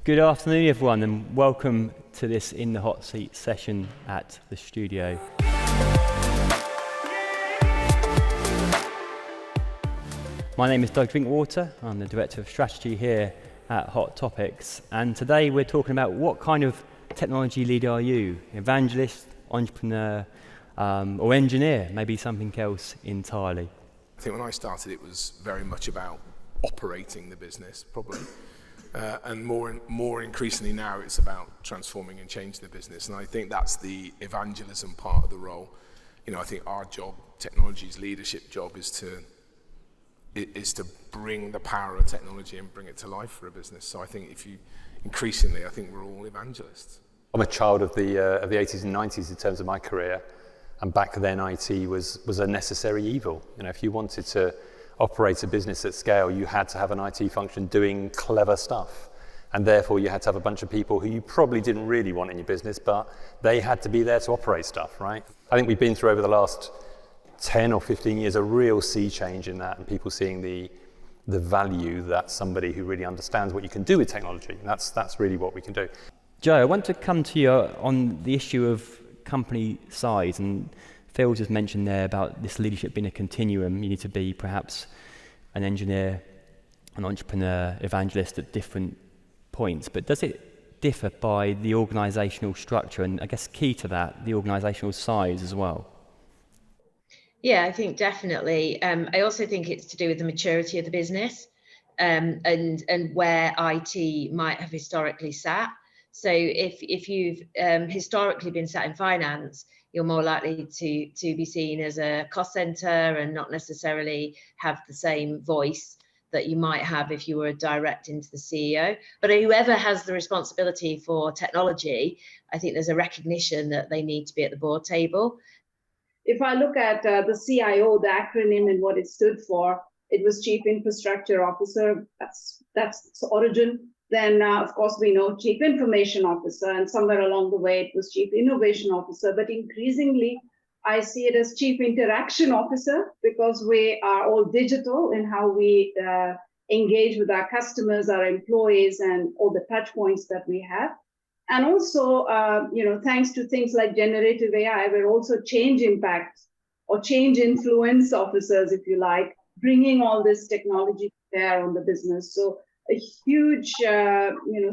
Good afternoon, everyone, and welcome to this In the Hot Seat session at the studio. My name is Doug Drinkwater. I'm the Director of Strategy here at Hot Topics, and today we're talking about what kind of technology leader are you? Evangelist, entrepreneur, or engineer, maybe something else entirely. I think when I started, it was very much about operating the business, probably. And more increasingly now, it's about transforming and changing the business. And I think that's the evangelism part of the role. You know, I think our job, technology's leadership job, is to bring the power of technology and bring it to life for a business. So I think I think we're all evangelists. I'm a child of the 80s and 90s in terms of my career, and back then IT was a necessary evil. You know, if you wanted to operate a business at scale, you had to have an IT function doing clever stuff, and therefore you had to have a bunch of people who you probably didn't really want in your business, but they had to be there to operate stuff, right? I think we've been through over the last 10 or 15 years a real sea change in that, and people seeing the value that somebody who really understands what you can do with technology, and that's really what we can do. Joe, I want to come to you on the issue of company size, and Phil just mentioned there about this leadership being a continuum. You need to be perhaps an engineer, an entrepreneur, evangelist at different points, but does it differ by the organisational structure, and I guess key to that, the organisational size as well? Yeah, I think definitely. I also think it's to do with the maturity of the business and where IT might have historically sat. So if you've historically been sat in finance, you're more likely to be seen as a cost center and not necessarily have the same voice that you might have if you were direct into the CEO. But whoever has the responsibility for technology, I think there's a recognition that they need to be at the board table. If I look at the CIO, the acronym and what it stood for, it was Chief Infrastructure Officer. That's its origin. Then, of course, we know Chief Information Officer, and somewhere along the way, it was Chief Innovation Officer. But increasingly, I see it as Chief Interaction Officer, because we are all digital in how we engage with our customers, our employees, and all the touch points that we have. And also, thanks to things like generative AI, we're also change impact or change influence officers, if you like, bringing all this technology to bear on the business. So a huge,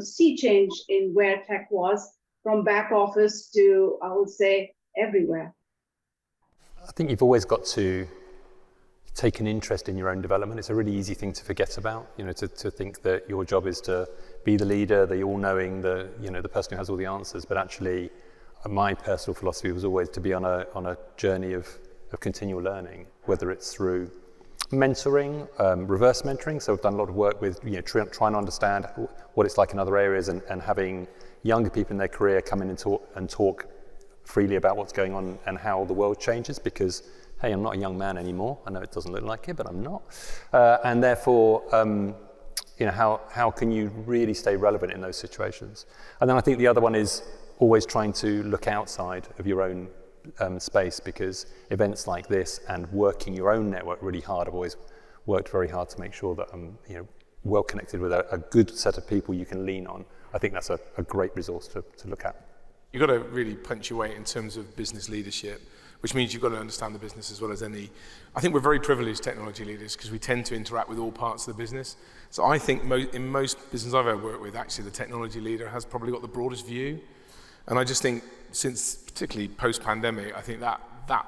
sea change in where tech was, from back office to, I would say, everywhere. I think you've always got to take an interest in your own development. It's a really easy thing to forget about, to think that your job is to be the leader, the all-knowing, the person who has all the answers. But actually, my personal philosophy was always to be on a journey of continual learning, whether it's through mentoring, reverse mentoring. So we've done a lot of work with trying to understand what it's like in other areas, and having younger people in their career come in and talk freely about what's going on and how the world changes, because hey, I'm not a young man anymore. I know it doesn't look like it, but I'm not. And therefore, how can you really stay relevant in those situations? And then I think the other one is always trying to look outside of your own space, because events like this and working your own network really hard, I've always worked very hard to make sure that I'm well connected with a good set of people you can lean on. I think that's a great resource to look at. You've got to really punctuate in terms of business leadership, which means you've got to understand the business as well as any. I think we're very privileged technology leaders because we tend to interact with all parts of the business. So I think in most businesses I've ever worked with, actually the technology leader has probably got the broadest view. And I just think since, particularly post-pandemic, I think that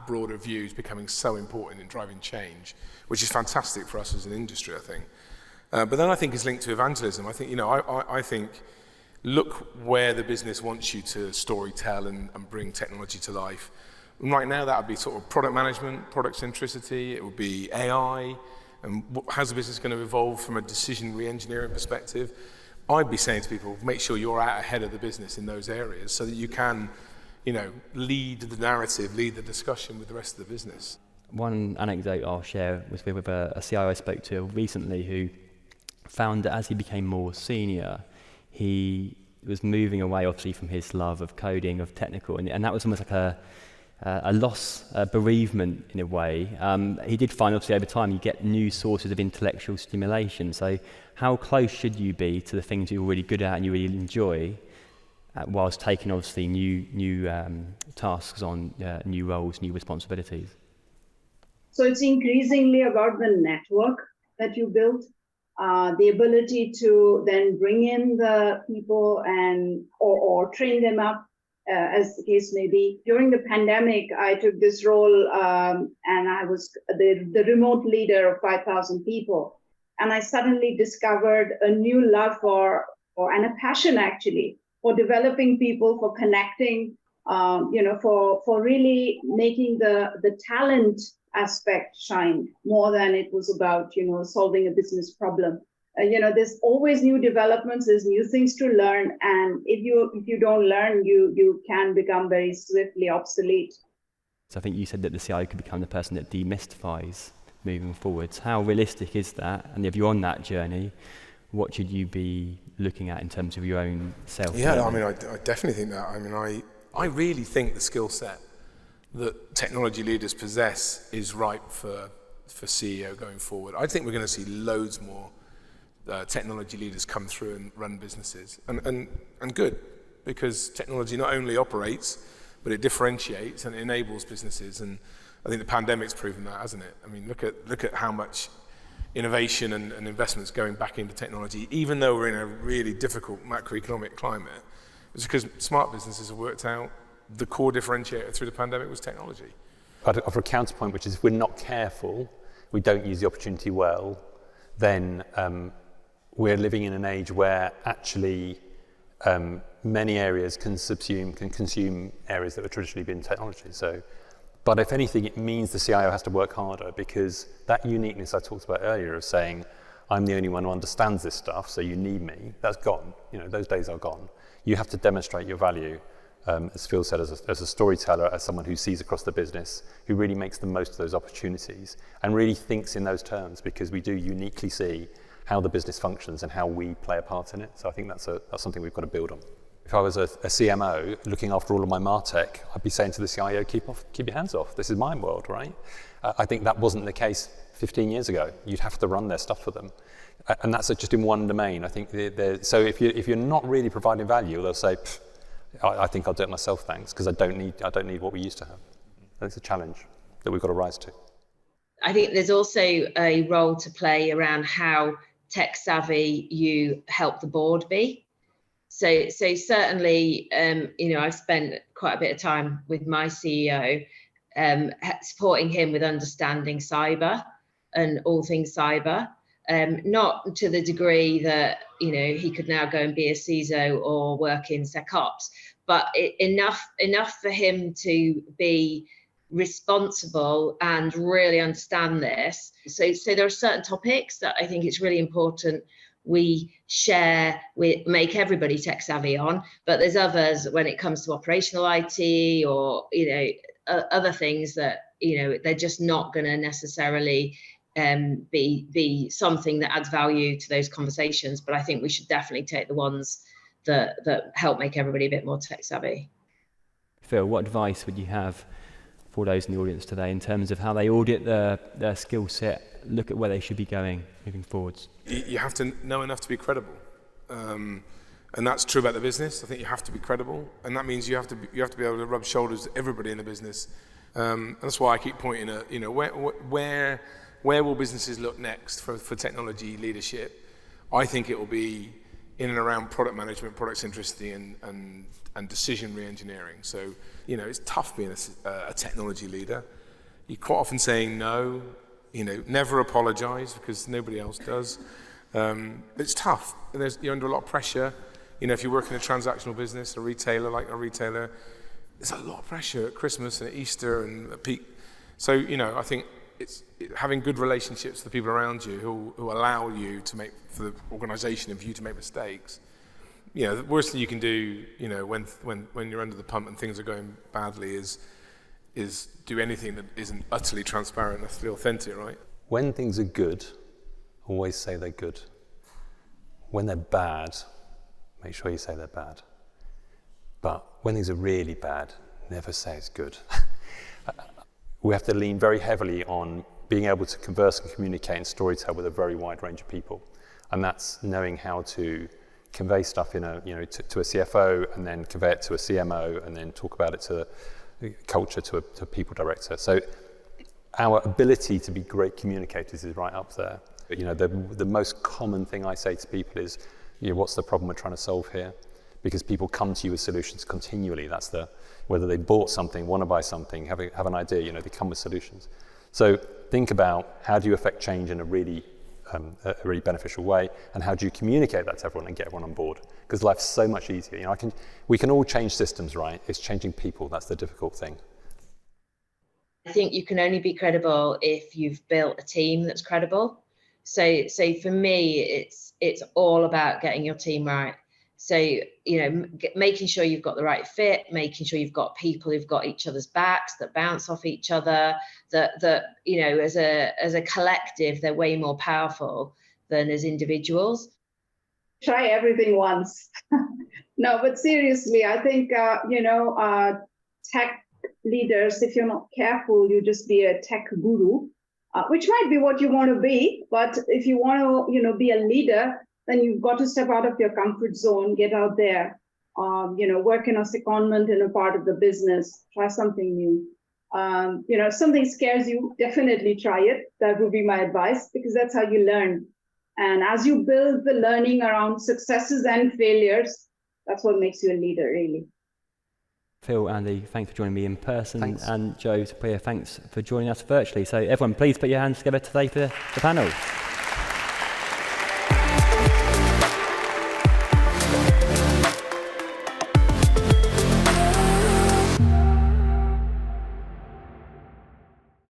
broader view is becoming so important in driving change, which is fantastic for us as an industry, I think. But then I think it's linked to evangelism. I think, I think look where the business wants you to story tell and bring technology to life. And right now that would be sort of product management, product centricity, it would be AI, and how's the business going to evolve from a decision re-engineering perspective. I'd be saying to people, make sure you're out ahead of the business in those areas so that you can, lead the narrative, lead the discussion with the rest of the business. One anecdote I'll share was with a CIO I spoke to recently, who found that as he became more senior, he was moving away obviously from his love of coding, of technical, and that was almost like a a loss, a bereavement in a way. He did find, obviously, over time you get new sources of intellectual stimulation. So how close should you be to the things you're really good at and you really enjoy, whilst taking, obviously, new tasks on, new roles, new responsibilities? So it's increasingly about the network that you build, the ability to then bring in the people and or train them up, as the case may be. During the pandemic, I took this role and I was the remote leader of 5,000 people. And I suddenly discovered a new love and a passion actually for developing people, for connecting, for really making the talent aspect shine more than it was about, solving a business problem. There's always new developments, there's new things to learn, and if you don't learn, you can become very swiftly obsolete. So I think you said that the CIO could become the person that demystifies moving forwards. How realistic is that? And if you're on that journey, what should you be looking at in terms of your own self? Yeah, I mean, I definitely think that. I mean, I really think the skill set that technology leaders possess is ripe for CEO going forward. I think we're going to see loads more technology leaders come through and run businesses, and good, because technology not only operates, but it differentiates and it enables businesses. And I think the pandemic's proven that, hasn't it? I mean, look at how much innovation and investments going back into technology, even though we're in a really difficult macroeconomic climate. It's because smart businesses have worked out the core differentiator through the pandemic was technology. I'd offer a counterpoint, which is if we're not careful, we don't use the opportunity well, then we're living in an age where actually many areas can consume areas that have traditionally been technology. So, but if anything, it means the CIO has to work harder, because that uniqueness I talked about earlier of saying, I'm the only one who understands this stuff, so you need me, that's gone. Those days are gone. You have to demonstrate your value, as Phil said, as a storyteller, as someone who sees across the business, who really makes the most of those opportunities and really thinks in those terms, because we do uniquely see how the business functions and how we play a part in it. So I think that's something we've got to build on. If I was a CMO looking after all of my MarTech, I'd be saying to the CIO, keep your hands off. This is my world, right? I think that wasn't the case 15 years ago. You'd have to run their stuff for them. And that's just in one domain. I think so if you're not really providing value, they'll say, I think I'll do it myself, thanks, because I don't need what we used to have. That's a challenge that we've got to rise to. I think there's also a role to play around how tech savvy you help the board be. So certainly, I've spent quite a bit of time with my CEO, supporting him with understanding cyber and all things cyber. Not to the degree that he could now go and be a CISO or work in SecOps, but enough for him to be responsible and really understand this. So there are certain topics that I think it's really important we share, we make everybody tech savvy on, but there's others when it comes to operational IT or other things that they're just not going to necessarily be something that adds value to those conversations. But I think we should definitely take the ones that help make everybody a bit more tech savvy. Phil, what advice would you have for those in the audience today in terms of how they audit their skill set, look at where they should be going moving forwards? You have to know enough to be credible, and that's true about the business. I think you have to be credible, and that means you have to be able to rub shoulders with everybody in the business. And that's why I keep pointing at where will businesses look next for technology leadership. I think it will be in and around product management, product centricity, and decision re-engineering. So it's tough being a technology leader. You're quite often saying no. Never apologize, because nobody else does. It's tough. And you're under a lot of pressure. If you work in a transactional business, a retailer, there's a lot of pressure at Christmas and at Easter and at peak. So, I think it's having good relationships with the people around you who allow you to for the organization and for you to make mistakes. The worst thing you can do, when you're under the pump and things are going badly is do anything that isn't utterly transparent and utterly authentic, right? When things are good, always say they're good. When they're bad, make sure you say they're bad. But when things are really bad, never say it's good. we have to lean very heavily on being able to converse and communicate and storytell with a very wide range of people. And that's knowing how to convey stuff in to a CFO, and then convey it to a CMO, and then talk about it to culture, to a people director. So our ability to be great communicators is right up there. But, the most common thing I say to people is, what's the problem we're trying to solve here? Because people come to you with solutions continually. That's whether they bought something, want to buy something, have an idea, they come with solutions. So think about, how do you affect change in a really beneficial way, and how do you communicate that to everyone and get everyone on board? Because life's so much easier. We can all change systems, right? It's changing people that's the difficult thing. I think you can only be credible if you've built a team that's credible. So for me, it's all about getting your team right. So, making sure you've got the right fit, making sure you've got people who've got each other's backs, that bounce off each other, that as a collective, they're way more powerful than as individuals. Try everything once. No, but seriously, I think, tech leaders, if you're not careful, you just be a tech guru, which might be what you want to be. But if you want to, be a leader, then you've got to step out of your comfort zone, get out there, work in a secondment in a part of the business, try something new. If something scares you, definitely try it. That would be my advice, because that's how you learn. And as you build the learning around successes and failures, that's what makes you a leader, really. Phil, Andy, thanks for joining me in person. Thanks. And Joe, Supriya, thanks for joining us virtually. So everyone, please put your hands together today for the panel.